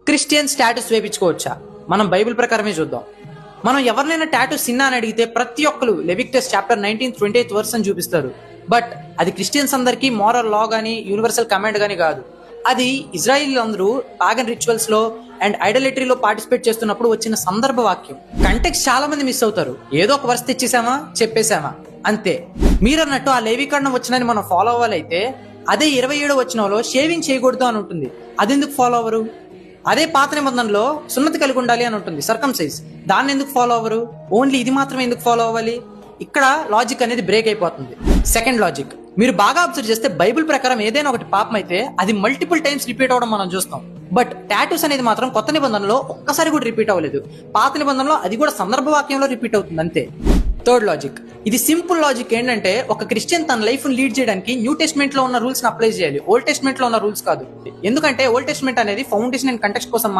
Christian status వేపించుకోవచ్చా? మనం Bible ప్రకారమే చూద్దాం. మనం ఎవరినైనా టాటూ సిన్నా అని అడిగితే ప్రతి ఒక్కరు లెవిటికస్ చాప్టర్ 19:28 వర్స్ అని చూపిస్తారు. బట్ అది క్రిస్టియన్స్ అందరికీ మోరల్ లా గానీ యూనివర్సల్ కమాండ్ గానీ కాదు. అది ఇజ్రాయిల్ అందరూ పాగన్ రిచువల్స్ లో అండ్ ఐడలిటరీలో పార్టిసిపేట్ చేస్తున్నప్పుడు వచ్చిన సందర్భ వాక్యం. కంటెక్స్ట్ చాలా మంది మిస్ అవుతారు. ఏదో ఒక వర్స్ తెచ్చేసామా చెప్పేశామా అంతే. మీరన్నట్టు ఆ లేవీకరణం వచ్చినని మనం ఫాలో అవ్వాలైతే అదే 27వ వచనంలో షేవింగ్ చేయకూడదు అని ఉంటుంది. అదెందుకు ఫాలో అవ్వరు? అదే పాత నిబంధనలో సున్నతి కలిగి ఉండాలి అని ఉంటుంది, సర్కంసైజ్. దాన్ని ఎందుకు ఫాలో అవ్వరు? ఓన్లీ ఇది మాత్రమే ఎందుకు ఫాలో అవ్వాలి? ఇక్కడ లాజిక్ అనేది బ్రేక్ అయిపోతుంది. సెకండ్ లాజిక్, మీరు బాగా అబ్జర్వ్ చేస్తే బైబిల్ ప్రకారం ఏదైనా ఒకటి పాపం అయితే అది మల్టిపుల్ టైమ్స్ రిపీట్ అవడం మనం చూస్తాం. బట్ టాటూస్ అనేది మాత్రం కొత్త నిబంధనలో ఒక్కసారి కూడా రిపీట్ అవ్వలేదు. పాత నిబంధనలో అది కూడా సందర్భ వాక్యంలో రిపీట్ అవుతుంది అంతే. థర్డ్ లాజిక్, ఇది సింపుల్ లాజిక్. ఏంటంటే ఒక క్రిస్టియన్ తన లైఫ్ ని లీడ్ చేయడానికి న్యూ టెస్ట్మెంట్ లో ఉన్న రూల్స్ ని అప్లై చేయాలి, ఓల్డ్ టెస్ట్మెంట్ లో ఉన్న రూల్స్ కాదు. ఎందుకంటే ఓల్డ్ టెస్ట్మెంట్ అనేది ఫౌండేషన్ అండ్ కంటెక్స్ట్ కోసం